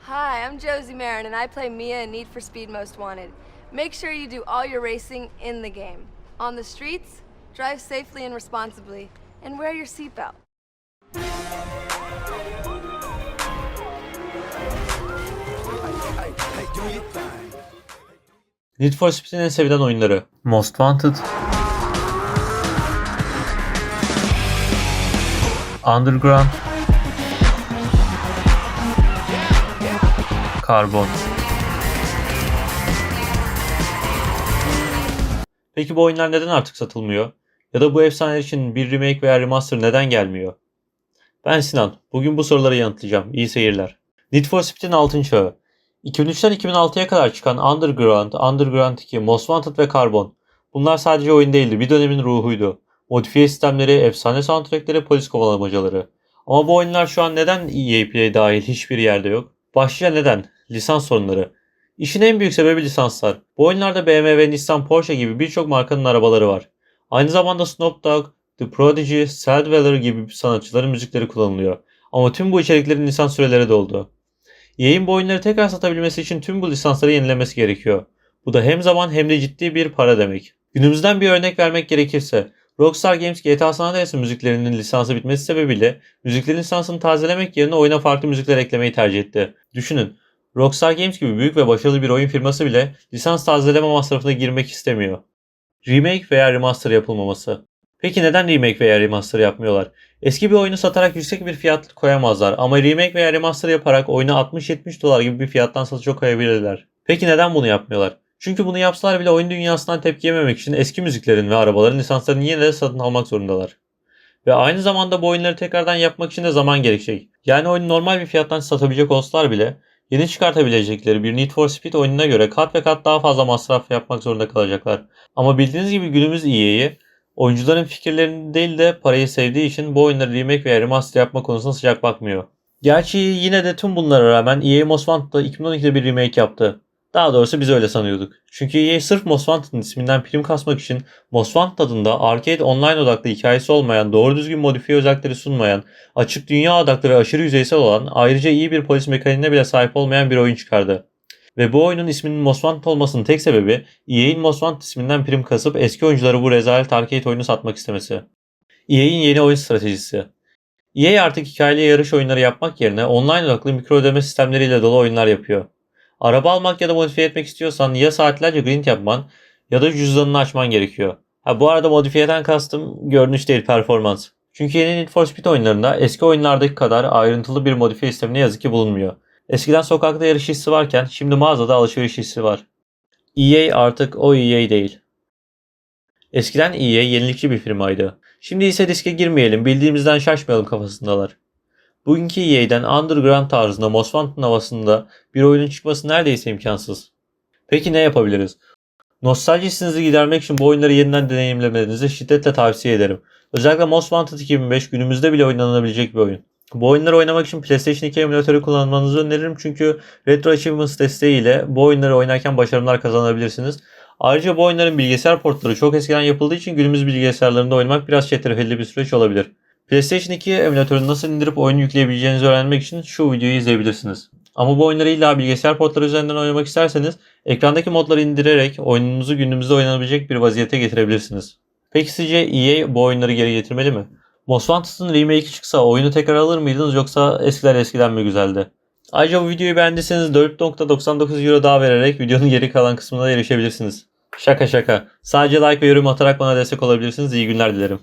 Hi, I'm Josie Marin, and I play Mia in Need for Speed Most Wanted. Make sure you do all your racing in the game. On the streets, drive safely and responsibly, and wear your seatbelt. Need for Speed'in en sevilen oyunları: Most Wanted, Underground, Carbon. Peki bu oyunlar neden artık satılmıyor? Ya da bu efsaneler için bir remake veya remaster neden gelmiyor? Ben Sinan. Bugün bu soruları yanıtlayacağım. İyi seyirler. Need for Speed'in altın çağı. 2003'ten 2006'ya kadar çıkan Underground, Underground 2, Most Wanted ve Carbon. Bunlar sadece oyun değildi, bir dönemin ruhuydu. Modifiye sistemleri, efsane soundtrackleri, polis kovalamacaları. Ama bu oyunlar şu an neden EA Play dahil hiçbir yerde yok? Başlıca neden? Lisans sorunları. İşin en büyük sebebi lisanslar. Bu oyunlarda BMW, Nissan, Porsche gibi birçok markanın arabaları var. Aynı zamanda Snoop Dogg, The Prodigy, Celldweller gibi sanatçıların müzikleri kullanılıyor. Ama tüm bu içeriklerin lisans süreleri doldu. EA'in bu oyunları tekrar satabilmesi için tüm bu lisansları yenilemesi gerekiyor. Bu da hem zaman hem de ciddi bir para demek. Günümüzden bir örnek vermek gerekirse, Rockstar Games GTA San Andreas'ın müziklerinin lisansı bitmesi sebebiyle müziklerin lisansını tazelemek yerine oyuna farklı müzikler eklemeyi tercih etti. Düşünün, Rockstar Games gibi büyük ve başarılı bir oyun firması bile lisans tazeleme masrafına girmek istemiyor. Remake veya remaster yapılmaması. Peki neden remake veya remaster yapmıyorlar? Eski bir oyunu satarak yüksek bir fiyat koyamazlar ama remake veya remaster yaparak oyunu 60-70 dolar gibi bir fiyattan satışa koyabilirler. Peki neden bunu yapmıyorlar? Çünkü bunu yapsalar bile oyun dünyasından tepki yememek için eski müziklerin ve arabaların lisanslarını yine de satın almak zorundalar. Ve aynı zamanda bu oyunları tekrardan yapmak için de zaman gerekecek. Yani oyunu normal bir fiyattan satabilecek olsalar bile yeni çıkartabilecekleri bir Need for Speed oyununa göre kat ve kat daha fazla masraf yapmak zorunda kalacaklar. Ama bildiğiniz gibi günümüz EA'yi oyuncuların fikirlerini değil de parayı sevdiği için bu oyunları remake veya remaster yapma konusunda sıcak bakmıyor. Gerçi yine de tüm bunlara rağmen EA Most Wanted'da 2012'de bir remake yaptı. Daha doğrusu biz öyle sanıyorduk. Çünkü EA sırf Most Wanted'ın isminden prim kasmak için Most Wanted adında arcade online odaklı hikayesi olmayan, doğru düzgün modifiye özellikleri sunmayan, açık dünya odaklı ve aşırı yüzeysel olan, ayrıca iyi bir polis mekaniğine bile sahip olmayan bir oyun çıkardı. Ve bu oyunun isminin Most Wanted olmasının tek sebebi EA'in Most Wanted isminden prim kasıp eski oyuncuları bu rezalet arcade oyunu satmak istemesi. EA'in yeni oyun stratejisi. EA artık hikayeli yarış oyunları yapmak yerine online odaklı mikro ödeme sistemleriyle dolu oyunlar yapıyor. Araba almak ya da modifiye etmek istiyorsan ya saatlerce grind yapman ya da cüzdanını açman gerekiyor. Bu arada modifiyeden kastım görünüş değil, performans. Çünkü yeni Need for Speed oyunlarında eski oyunlardaki kadar ayrıntılı bir modifiye sistemi ne yazık ki bulunmuyor. Eskiden sokakta yarış hissi varken şimdi mağazada alışveriş hissi var. EA artık o EA değil. Eskiden EA yenilikçi bir firmaydı. Şimdi ise riske girmeyelim, bildiğimizden şaşmayalım kafasındalar. Bugünkü EA'den Underground tarzında Most Wanted'ın havasında bir oyunun çıkması neredeyse imkansız. Peki ne yapabiliriz? Nostaljisinizi gidermek için bu oyunları yeniden deneyimlemenizi şiddetle tavsiye ederim. Özellikle Most Wanted 2005 günümüzde bile oynanabilecek bir oyun. Bu oyunları oynamak için PlayStation 2 emülatörü kullanmanızı öneririm çünkü Retro Achievements desteğiyle bu oyunları oynarken başarımlar kazanabilirsiniz. Ayrıca bu oyunların bilgisayar portları çok eskiden yapıldığı için günümüz bilgisayarlarında oynamak biraz çetrefilli bir süreç olabilir. PlayStation 2 emülatörünü nasıl indirip oyunu yükleyebileceğinizi öğrenmek için şu videoyu izleyebilirsiniz. Ama bu oyunları illa bilgisayar portları üzerinden oynamak isterseniz ekrandaki modları indirerek oyununuzu günümüzde oynanabilecek bir vaziyete getirebilirsiniz. Peki sizce EA bu oyunları geri getirmeli mi? Most Wanted'ın remake'i çıksa oyunu tekrar alır mıydınız yoksa eskiler eskiden mi güzeldi? Ayrıca bu videoyu beğendiyseniz 4.99 euro daha vererek videonun geri kalan kısmına da erişebilirsiniz. Şaka şaka. Sadece like ve yorum atarak bana destek olabilirsiniz. İyi günler dilerim.